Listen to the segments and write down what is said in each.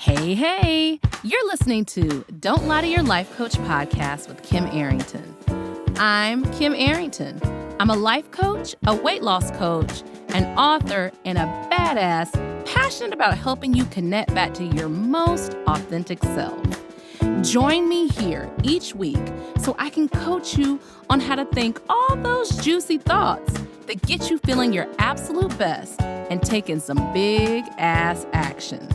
Hey, you're listening to Don't Lie to Your Life Coach podcast with Kim Arrington. I'm Kim Arrington. I'm a life coach, a weight loss coach, an author, and a badass passionate about helping you connect back to your most authentic self. Join me here each week so I can coach you on how to think all those juicy thoughts that get you feeling your absolute best and taking some big ass action.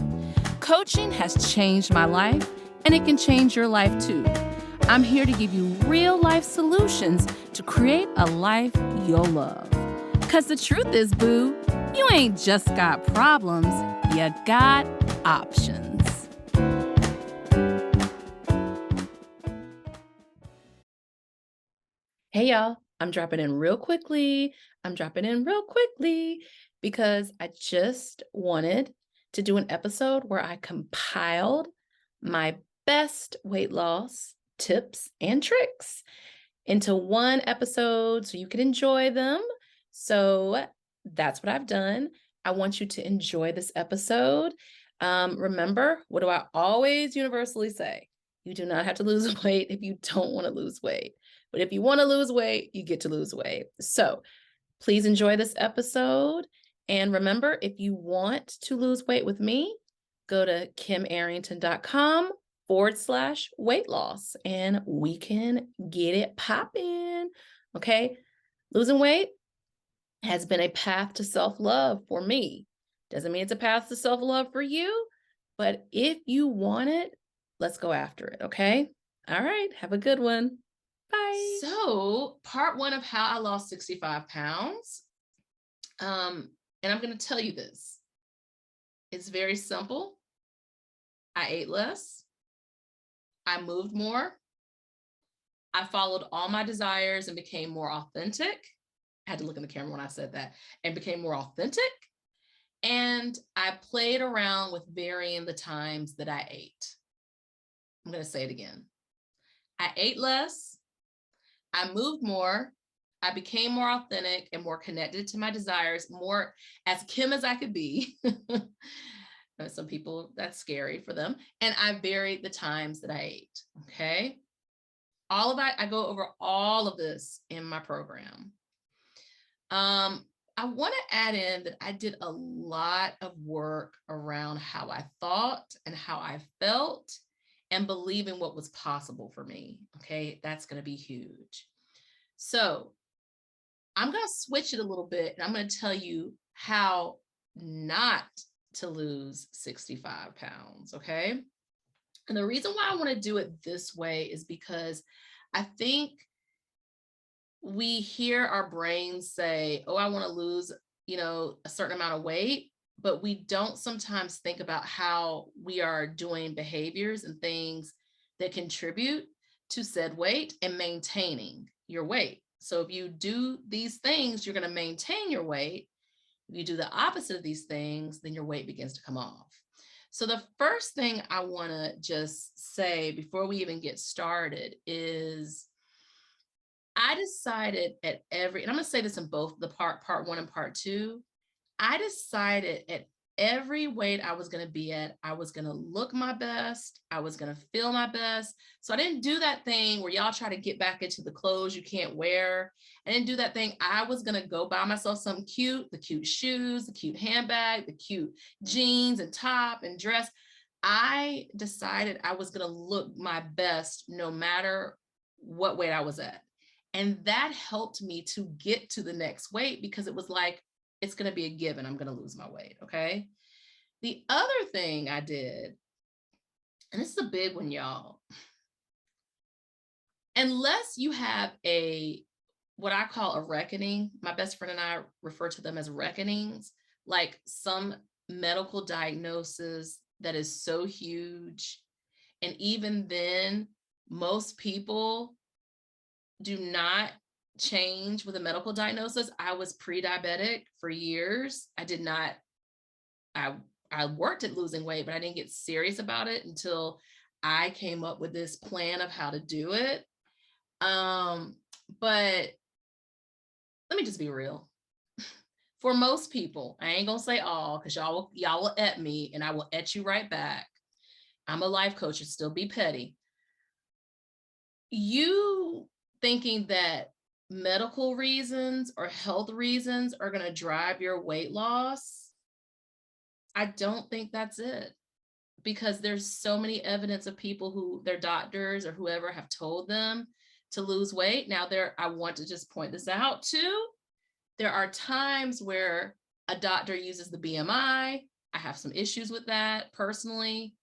Coaching has changed my life, and it can change your life too. I'm here to give you real life solutions to create a life you'll love. Because the truth is, boo, you ain't just got problems, you got options. Hey, y'all, I'm dropping in real quickly because I just wanted to do an episode where I compiled my best weight loss tips and tricks into one episode so you can enjoy them. So that's what I've done. I want you to enjoy this episode. Remember, what do I always universally say? You do not have to lose weight if you don't want to lose weight. But if you want to lose weight, you get to lose weight. So please enjoy this episode. And remember, if you want to lose weight with me, go to kimarrington.com/weight loss and we can get it popping. Okay. Losing weight has been a path to self-love for me. Doesn't mean it's a path to self-love for you, but if you want it, let's go after it. Okay. All right. Have a good one. Bye. So part one of how I lost 65 pounds. And I'm going to tell you this. It's very simple. I ate less. I moved more. I followed all my desires and became more authentic. I had to look in the camera when I said that, and became more authentic. And I played around with varying the times that I ate. I'm going to say it again. I ate less. I moved more. I became more authentic and more connected to my desires, more as Kim as I could be. Some people, that's scary for them. And I varied the times that I ate. Okay. All of that, I go over all of this in my program. I want to add in that I did a lot of work around how I thought and how I felt and believing what was possible for me. Okay. That's going to be huge. So I'm going to switch it a little bit, and I'm going to tell you how not to lose 65 pounds, okay? And the reason why I want to do it this way is because I think we hear our brains say, oh, I want to lose, a certain amount of weight, but we don't sometimes think about how we are doing behaviors and things that contribute to said weight and maintaining your weight. So if you do these things, you're going to maintain your weight. If you do the opposite of these things, then your weight begins to come off. So the first thing I want to just say before we even get started is I decided and I'm going to say this in both the part one and part two. I decided at every weight I was going to be at, I was going to look my best. I was going to feel my best. So I didn't do that thing where y'all try to get back into the clothes you can't wear. I didn't do that thing. I was going to go buy myself something cute, the cute shoes, the cute handbag, the cute jeans and top and dress. I decided I was going to look my best no matter what weight I was at. And that helped me to get to the next weight because it was like, it's going to be a given. I'm going to lose my weight. Okay. The other thing I did, and this is a big one, y'all, unless you have what I call a reckoning, my best friend and I refer to them as reckonings, like some medical diagnosis that is so huge. And even then, most people do not change with a medical diagnosis. I was pre-diabetic for years. I worked at losing weight, but I didn't get serious about it until I came up with this plan of how to do it. But let me just be real. For most people, I ain't gonna say all, because y'all will at me and I will at you right back. I'm a life coach, and still be petty. You thinking that medical reasons or health reasons are going to drive your weight loss, I don't think that's it, because there's so many evidence of people who their doctors or whoever have told them to lose weight. Now, I want to just point this out too. There are times where a doctor uses the BMI. I have some issues with that personally.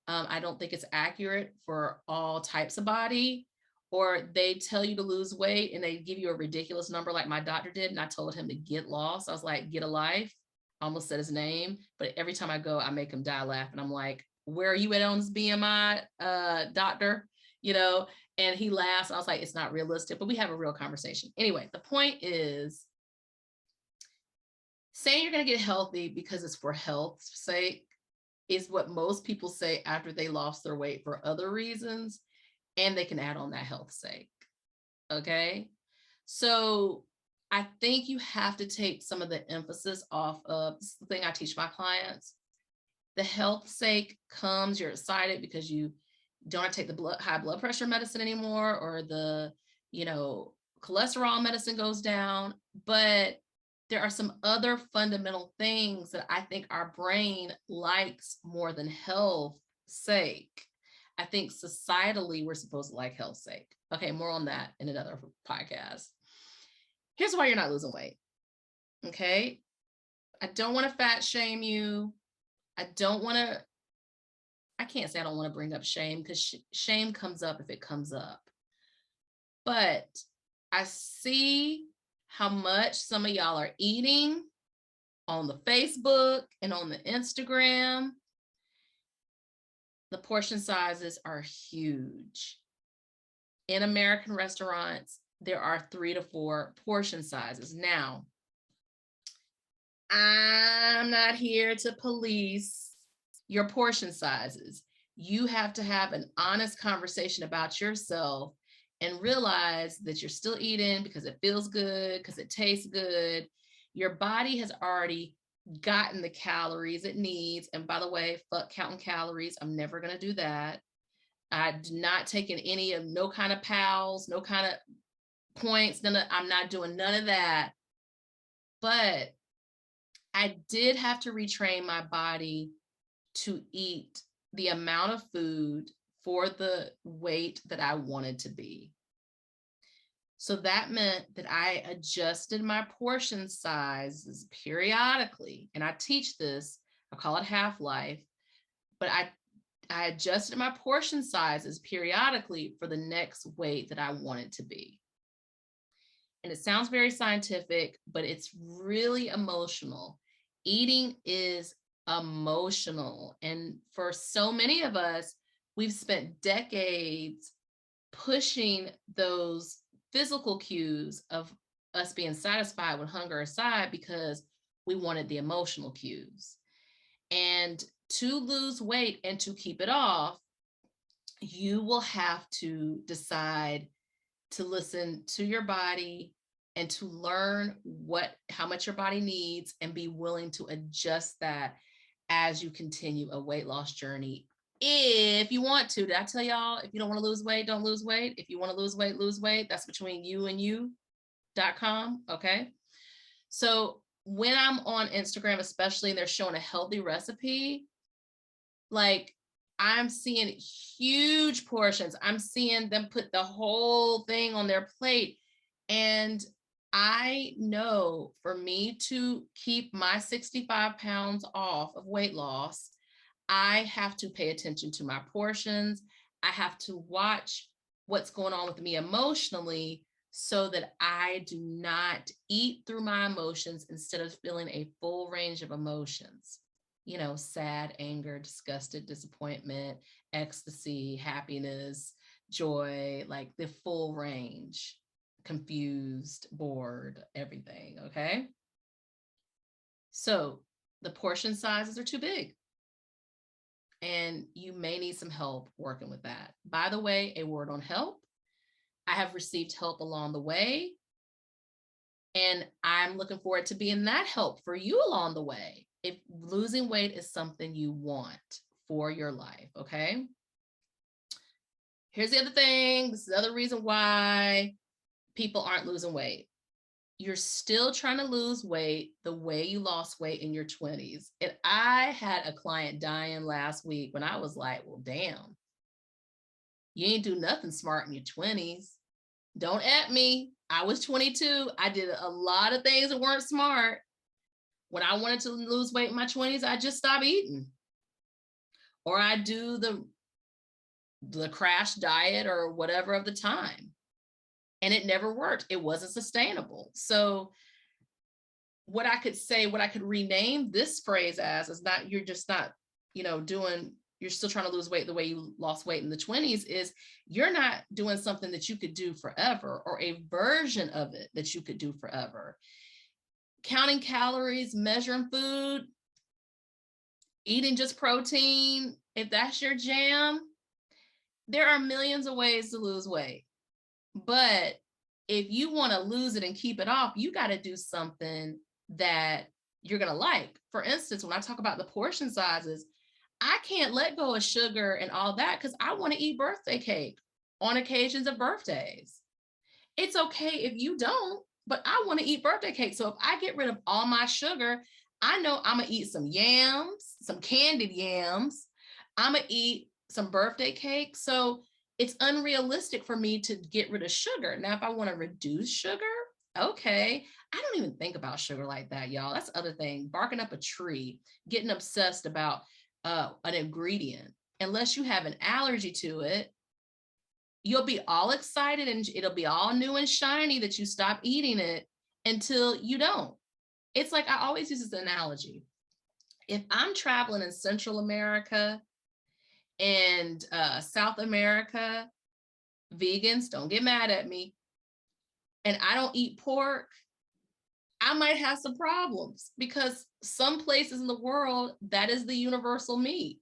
I don't think it's accurate for all types of body. Or they tell you to lose weight and they give you a ridiculous number like my doctor did. And I told him to get lost. I was like, get a life. I almost said his name. But every time I go, I make him die laughing. I'm like, where are you at on this BMI, doctor? You know, and he laughs. I was like, it's not realistic, but we have a real conversation. Anyway, the point is, saying you're going to get healthy because it's for health's sake is what most people say after they lost their weight for other reasons, and they can add on that health sake. Okay. So I think you have to take some of the emphasis off of this is the thing I teach my clients. The health sake comes, you're excited because you don't have to take the high blood pressure medicine anymore, or the, cholesterol medicine goes down. But there are some other fundamental things that I think our brain likes more than health sake. I think societally, we're supposed to like health sake. Okay, more on that in another podcast. Here's why you're not losing weight. Okay. I don't want to fat shame you. I can't say I don't want to bring up shame, because shame comes up if it comes up. But I see how much some of y'all are eating on the Facebook and on the Instagram. The portion sizes are huge. In American restaurants, there are 3 to 4 portion sizes. Now, I'm not here to police your portion sizes. You have to have an honest conversation about yourself and realize that you're still eating because it feels good, because it tastes good. Your body has already gotten the calories it needs. And by the way, fuck counting calories. I'm never going to do that. I've not taken any of no kind of pals, no kind of points. I'm not doing none of that. But I did have to retrain my body to eat the amount of food for the weight that I wanted to be. So that meant that I adjusted my portion sizes periodically. And I teach this, I call it half-life, but I adjusted my portion sizes periodically for the next weight that I wanted to be. And it sounds very scientific, but it's really emotional. Eating is emotional. And for so many of us, we've spent decades pushing those physical cues of us being satisfied with hunger aside because we wanted the emotional cues. And to lose weight and to keep it off, you will have to decide to listen to your body and to learn how much your body needs and be willing to adjust that as you continue a weight loss journey. If you want to, did I tell y'all, if you don't want to lose weight, don't lose weight. If you want to lose weight, lose weight. That's between you and you.com. Okay. So when I'm on Instagram, especially, and they're showing a healthy recipe, like I'm seeing huge portions. I'm seeing them put the whole thing on their plate. And I know for me to keep my 65 pounds off of weight loss, I have to pay attention to my portions. I have to watch what's going on with me emotionally so that I do not eat through my emotions instead of feeling a full range of emotions. Sad, anger, disgusted, disappointment, ecstasy, happiness, joy, like the full range, confused, bored, everything. Okay. So the portion sizes are too big, and you may need some help working with that. By the way, a word on help. I have received help along the way, and I'm looking forward to being that help for you along the way. If losing weight is something you want for your life. Okay. Here's the other thing. This is the other reason why people aren't losing weight. You're still trying to lose weight the way you lost weight in your 20s. And I had a client dying last week when I was like, well, damn, you ain't do nothing smart in your 20s. Don't at me. I was 22. I did a lot of things that weren't smart. When I wanted to lose weight in my 20s, I just stopped eating. Or I do the crash diet or whatever of the time. And it never worked. It wasn't sustainable. So what I could say, what I could rename this phrase as is not, you're just not, you're still trying to lose weight the way you lost weight in the 20s, is you're not doing something that you could do forever, or a version of it that you could do forever. Counting calories, measuring food, eating just protein, if that's your jam, there are millions of ways to lose weight. But if you want to lose it and keep it off, you got to do something that you're going to like. For instance, when I talk about the portion sizes, I can't let go of sugar and all that because I want to eat birthday cake on occasions of birthdays. It's okay if you don't, but I want to eat birthday cake. So if I get rid of all my sugar, I know I'm going to eat some yams, some candied yams. I'm going to eat some birthday cake. So it's unrealistic for me to get rid of sugar. Now, if I want to reduce sugar, okay. I don't even think about sugar like that, y'all. That's the other thing. Barking up a tree, getting obsessed about an ingredient. Unless you have an allergy to it, you'll be all excited and it'll be all new and shiny that you stop eating it until you don't. It's like, I always use this analogy. If I'm traveling in Central America and South America, vegans, don't get mad at me, and I don't eat pork, I might have some problems because some places in the world, that is the universal meat.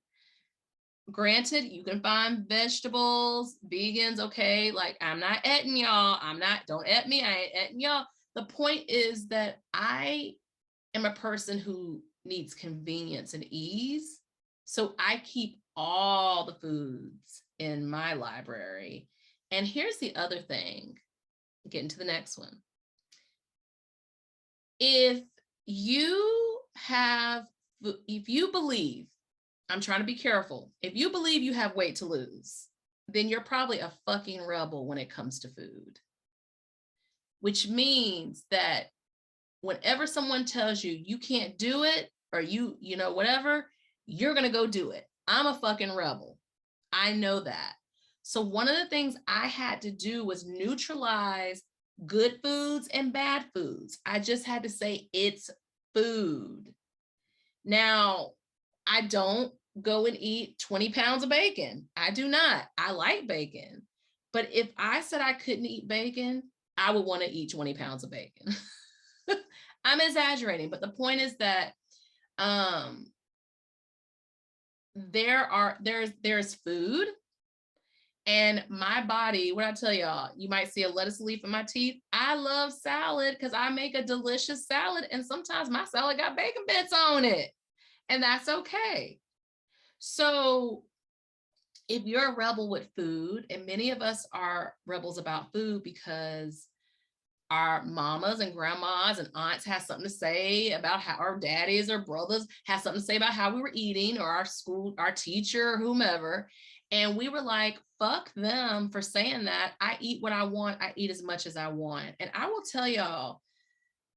Granted, you can find vegetables, vegans, okay, like I'm not etting y'all. Don't et me, I ain't etting y'all. The point is that I am a person who needs convenience and ease. So I keep all the foods in my library. And here's the other thing, getting to the next one. If you believe, I'm trying to be careful, if you believe you have weight to lose, then you're probably a fucking rebel when it comes to food. Which means that whenever someone tells you you can't do it, or whatever, you're going to go do it. I'm a fucking rebel. I know that. So one of the things I had to do was neutralize good foods and bad foods. I just had to say it's food. Now, I don't go and eat 20 pounds of bacon. I do not. I like bacon. But if I said I couldn't eat bacon, I would want to eat 20 pounds of bacon. I'm exaggerating, but the point is that there's food, and my body, what I tell y'all, you might see a lettuce leaf in my teeth. I love salad because I make a delicious salad, and sometimes my salad got bacon bits on it, and that's okay. So if you're a rebel with food, and many of us are rebels about food because our mamas and grandmas and aunts have something to say about how our daddies or brothers have something to say about how we were eating, or our teacher, or whomever. And we were like, fuck them for saying that. I eat what I want. I eat as much as I want. And I will tell y'all,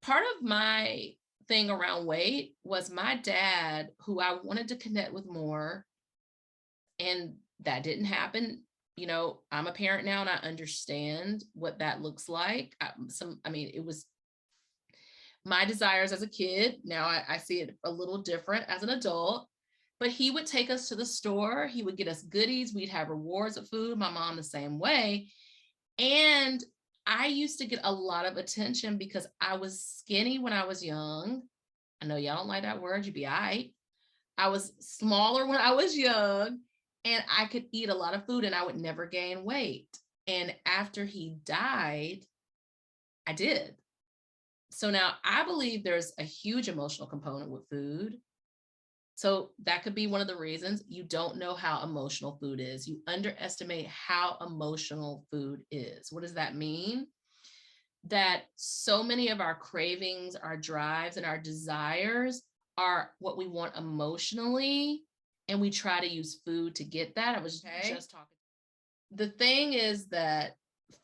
part of my thing around weight was my dad, who I wanted to connect with more. And that didn't happen. I'm a parent now and I understand what that looks like. It was my desires as a kid. Now I see it a little different as an adult, but he would take us to the store. He would get us goodies. We'd have rewards of food. My mom the same way. And I used to get a lot of attention because I was skinny when I was young. I know y'all don't like that word. You'd be all right. I was smaller when I was young. And I could eat a lot of food and I would never gain weight. And after he died, I did. So now I believe there's a huge emotional component with food. So that could be one of the reasons you don't know how emotional food is. You underestimate how emotional food is. What does that mean? That so many of our cravings, our drives, and our desires are what we want emotionally, and we try to use food to get that. I was just talking. The thing is that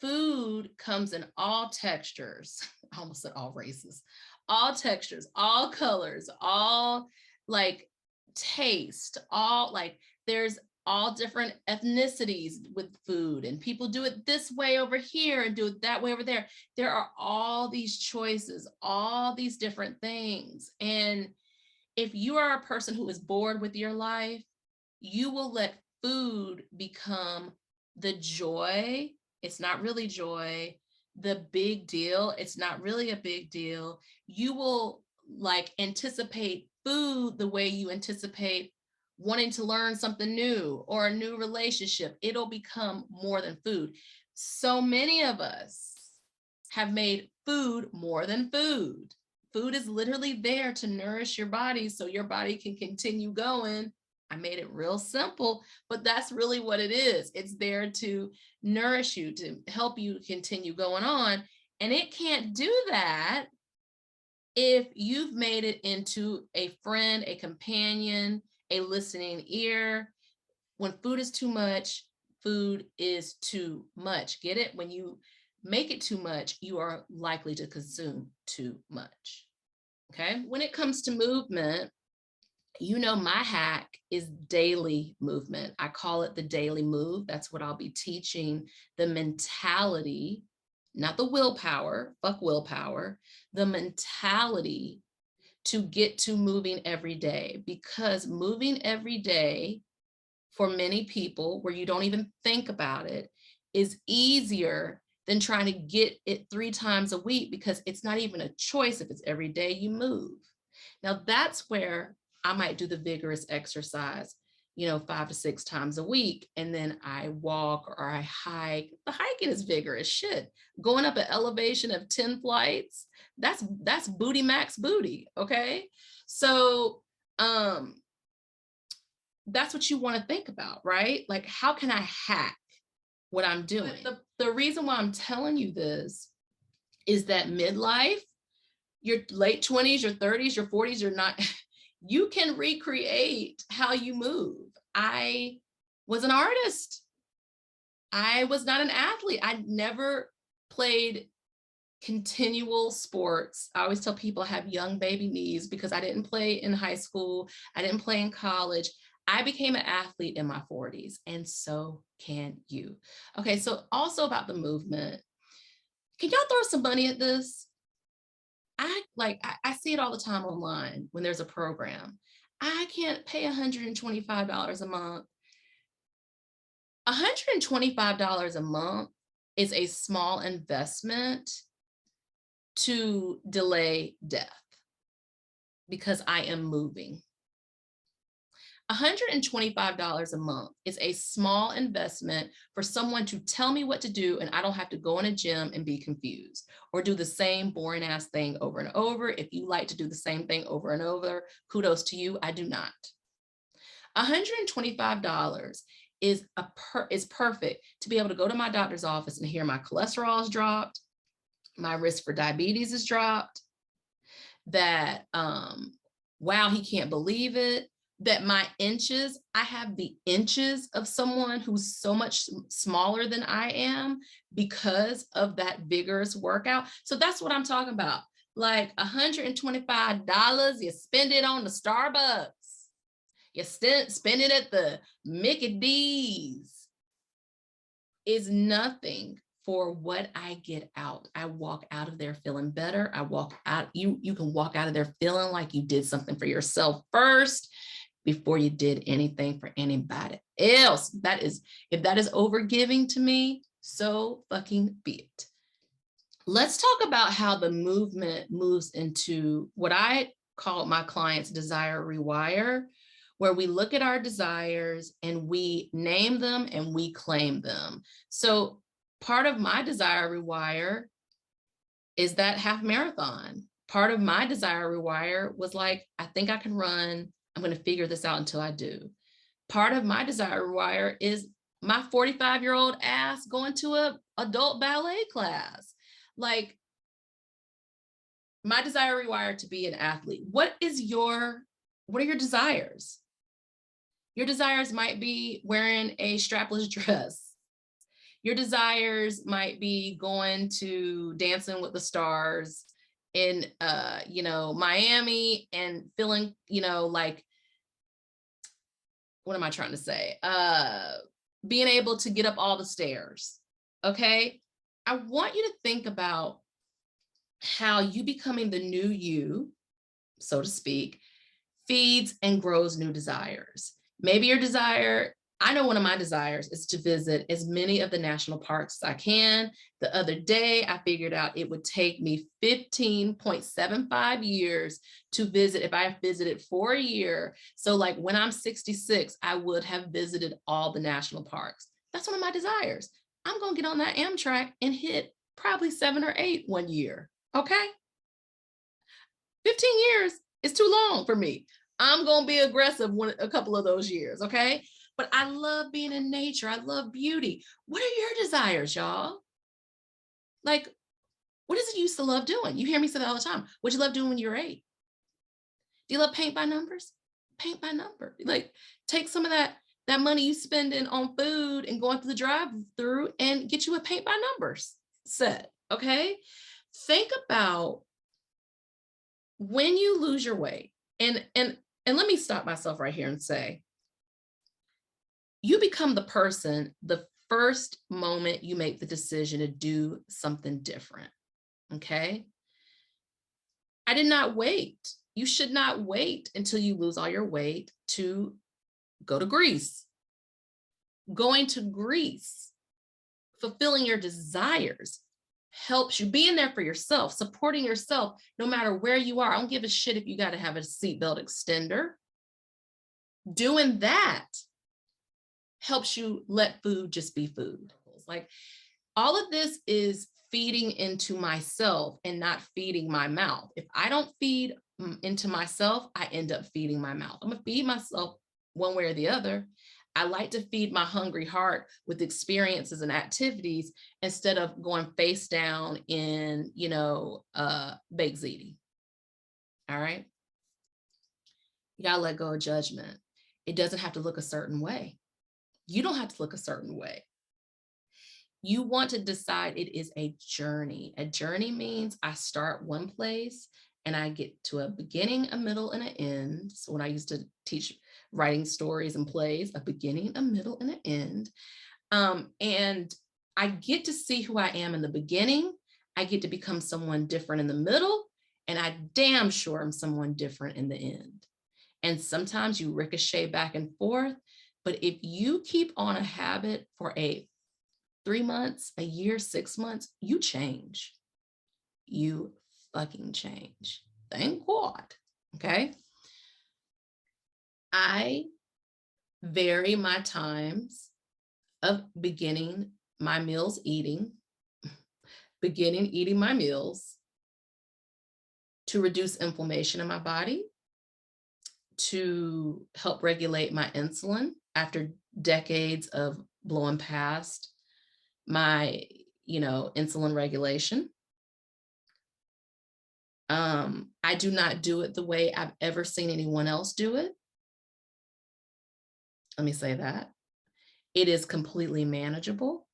food comes in all textures. I almost said all races, all textures, all colors, all like taste, all like there's all different ethnicities with food, and people do it this way over here and do it that way over there. There are all these choices, all these different things. And if you are a person who is bored with your life, you will let food become the joy. It's not really joy. The big deal. It's not really a big deal. You will like anticipate food the way you anticipate wanting to learn something new or a new relationship. It'll become more than food. So many of us have made food more than food. Food is literally there to nourish your body so your body can continue going. I made it real simple, but that's really what it is. It's there to nourish you, to help you continue going on. And it can't do that if you've made it into a friend, a companion, a listening ear. When food is too much, food is too much. Get it? When you make it too much, you are likely to consume too much. Okay. When it comes to movement, you know, my hack is daily movement. I call it the daily move. That's what I'll be teaching, the mentality, not the willpower, fuck willpower, the mentality to get to moving every day. Because moving every day for many people, where you don't even think about it, is easier than trying to get it 3 times a week, because it's not even a choice if it's every day you move. Now that's where I might do the vigorous exercise, 5 to 6 times a week. And then I walk or I hike. The hiking is vigorous shit. Going up an elevation of 10 flights, that's booty max booty. Okay. So that's what you want to think about, right? Like, how can I hack what I'm doing? The reason why I'm telling you this is that midlife, your late 20s, your 30s, your 40s, you're not, you can recreate how you move. I was an artist. I was not an athlete. I never played continual sports. I always tell people I have young baby knees because I didn't play in high school. I didn't play in college. I became an athlete in my 40s, and so can you. Okay, so also about the movement. Can y'all throw some money at this? I see it all the time online when there's a program. I can't pay $125 a month. $125 a month is a small investment to delay death because I am moving. $125 a month is a small investment for someone to tell me what to do, and I don't have to go in a gym and be confused or do the same boring ass thing over and over. If you like to do the same thing over and over, kudos to you. I do not. $125 is perfect to be able to go to my doctor's office and hear my cholesterol is dropped, my risk for diabetes is dropped, that wow, he can't believe it, that my inches, I have the inches of someone who's so much smaller than I am because of that vigorous workout. So that's what I'm talking about. Like $125, you spend it on the Starbucks. You spend it at the Mickey D's. Is nothing for what I get out. I walk out of there feeling better. I walk out, you can walk out of there feeling like you did something for yourself first before you did anything for anybody else. If that is overgiving to me, so fucking be it. Let's talk about how the movement moves into what I call my clients' desire rewire, where we look at our desires and we name them and we claim them. So part of my desire rewire is that half marathon. Part of my desire rewire was like, I think I can run I'm going to figure this out until I do. Part of my desire rewire is my 45-year-old ass going to a adult ballet class. Like, my desire rewire to be an athlete. What are your desires? Your desires might be wearing a strapless dress. Your desires might be going to Dancing with the Stars in, Miami and feeling, like, what am I trying to say? Being able to get up all the stairs. Okay. I want you to think about how you becoming the new you, so to speak, feeds and grows new desires. Maybe your desire, I know one of my desires is to visit as many of the national parks as I can. The other day, I figured out it would take me 15.75 years to visit if I visited for a year. So like when I'm 66, I would have visited all the national parks. That's one of my desires. I'm going to get on that Amtrak and hit probably 7 or 8 one year. Okay. 15 years is too long for me. I'm going to be aggressive a couple of those years. Okay. But I love being in nature. I love beauty. What are your desires, y'all? Like, what is it you used to love doing? You hear me say that all the time. What you love doing when you were 8? Do you love paint by numbers? Paint by number. Like, take some of that money you spending on food and going through the drive-through and get you a paint by numbers set. Okay. Think about when you lose your weight. And let me stop myself right here and say, you become the person the first moment you make the decision to do something different. Okay. I did not wait. You should not wait until you lose all your weight to go to Greece. Going to Greece, fulfilling your desires, helps you being there for yourself, supporting yourself, no matter where you are. I don't give a shit if you got to have a seatbelt extender. Doing that helps you let food just be food. Like, all of this is feeding into myself and not feeding my mouth. If I don't feed into myself, I end up feeding my mouth. I'm gonna feed myself one way or the other. I like to feed my hungry heart with experiences and activities instead of going face down in, baked ziti. All right. You gotta let go of judgment. It doesn't have to look a certain way. You don't have to look a certain way. You want to decide it is a journey. A journey means I start one place and I get to a beginning, a middle, and an end. So when I used to teach writing stories and plays, a beginning, a middle, and an end. And I get to see who I am in the beginning. I get to become someone different in the middle, and I damn sure am someone different in the end. And sometimes you ricochet back and forth, but if you keep on a habit for 3 months, a year, 6 months, you change. You fucking change. Thank God. Okay. I vary my times of beginning my meals eating, beginning eating my meals to reduce inflammation in my body, to help regulate my insulin after decades of blowing past my, insulin regulation. I do not do it the way I've ever seen anyone else do it. Let me say that. It is completely manageable.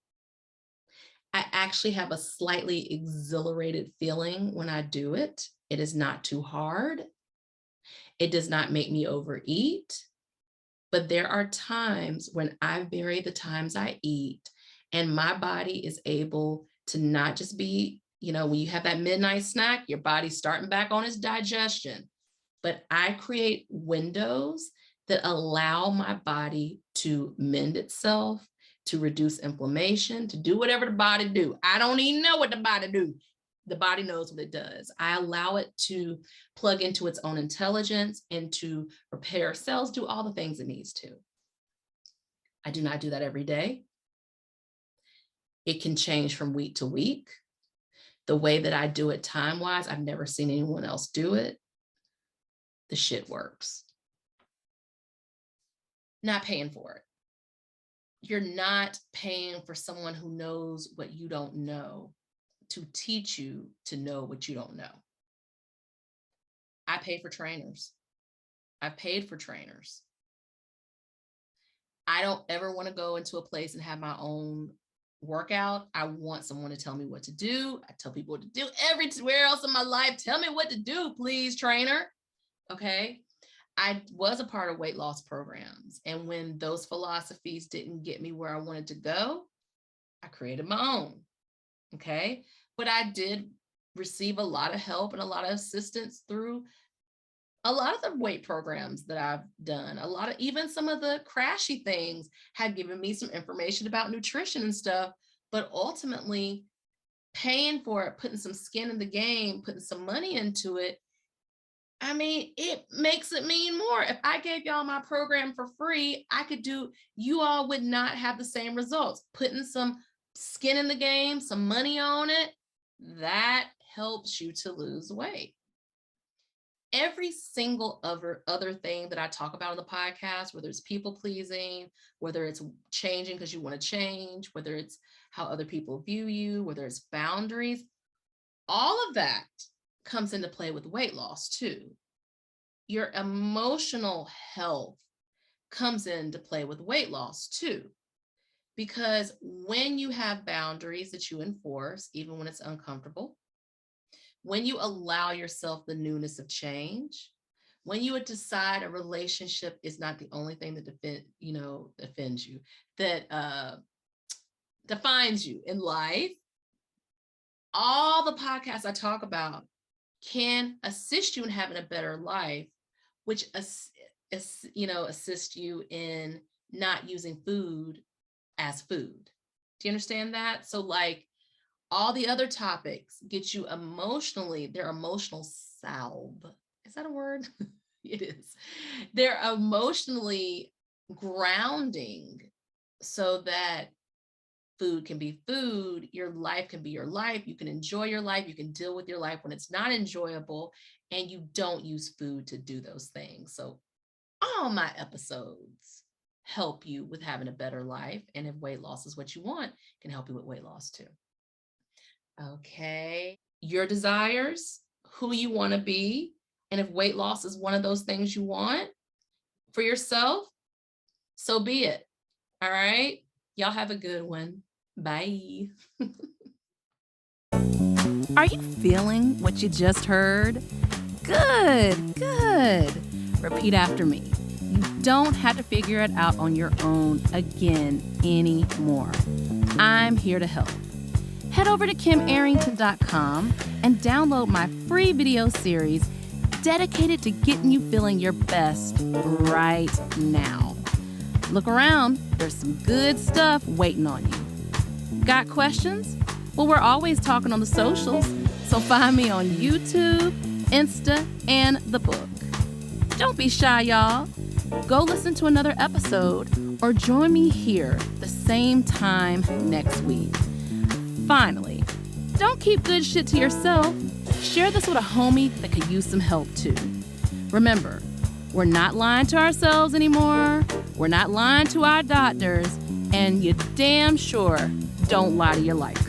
I actually have a slightly exhilarated feeling when I do it. It is not too hard. It does not make me overeat. But there are times when I vary the times I eat, and my body is able to not just be, when you have that midnight snack, your body's starting back on its digestion. But I create windows that allow my body to mend itself, to reduce inflammation, to do whatever the body do. I don't even know what the body do. The body knows what it does. I allow it to plug into its own intelligence and to repair cells, do all the things it needs to. I do not do that every day. It can change from week to week. The way that I do it time-wise, I've never seen anyone else do it. The shit works. not paying for it. You're not paying for someone who knows what you don't know to teach you to know what you don't know. I pay for trainers. I've paid for trainers. I don't ever want to go into a place and have my own workout. I want someone to tell me what to do. I tell people what to do everywhere else in my life. Tell me what to do, please, trainer. Okay. I was a part of weight loss programs. And when those philosophies didn't get me where I wanted to go, I created my own. Okay. But I did receive a lot of help and a lot of assistance through a lot of the weight programs that I've done. A lot of, even some of the crashy things have given me some information about nutrition and stuff, but ultimately paying for it, putting some skin in the game, putting some money into it, I mean, it makes it mean more. If I gave y'all my program for free, I could do, you all would not have the same results. Putting some skin in the game, some money on it, that helps you to lose weight. Every single other thing that I talk about on the podcast, whether it's people pleasing, whether it's changing because you want to change, whether it's how other people view you, whether it's boundaries, all of that comes into play with weight loss too. Your emotional health comes into play with weight loss too. Because when you have boundaries that you enforce, even when it's uncomfortable, when you allow yourself the newness of change, when you would decide a relationship is not the only thing that offends you, that defines you in life, all the podcasts I talk about can assist you in having a better life, which assist you in not using food as food. Do you understand that? So like, all the other topics get you emotionally, their emotional salve. Is that a word? It is. They're emotionally grounding so that food can be food, your life can be your life, you can enjoy your life, you can deal with your life when it's not enjoyable, and you don't use food to do those things. So all my episodes help you with having a better life, and if weight loss is what you want, can help you with weight loss too. Okay, your desires, who you want to be, and if weight loss is one of those things you want for yourself, so be it. All right, y'all have a good one. Bye. Are you feeling what you just heard? Good, good. Repeat after me. You don't have to figure it out on your own again anymore. I'm here to help. Head over to KimArrington.com and download my free video series dedicated to getting you feeling your best right now. Look around, there's some good stuff waiting on you. Got questions? Well, we're always talking on the socials, so find me on YouTube, Insta, and the book. Don't be shy, y'all. Go listen to another episode or join me here the same time next week. Finally, don't keep good shit to yourself. Share this with a homie that could use some help too. Remember, we're not lying to ourselves anymore. We're not lying to our doctors. And you damn sure don't lie to your life.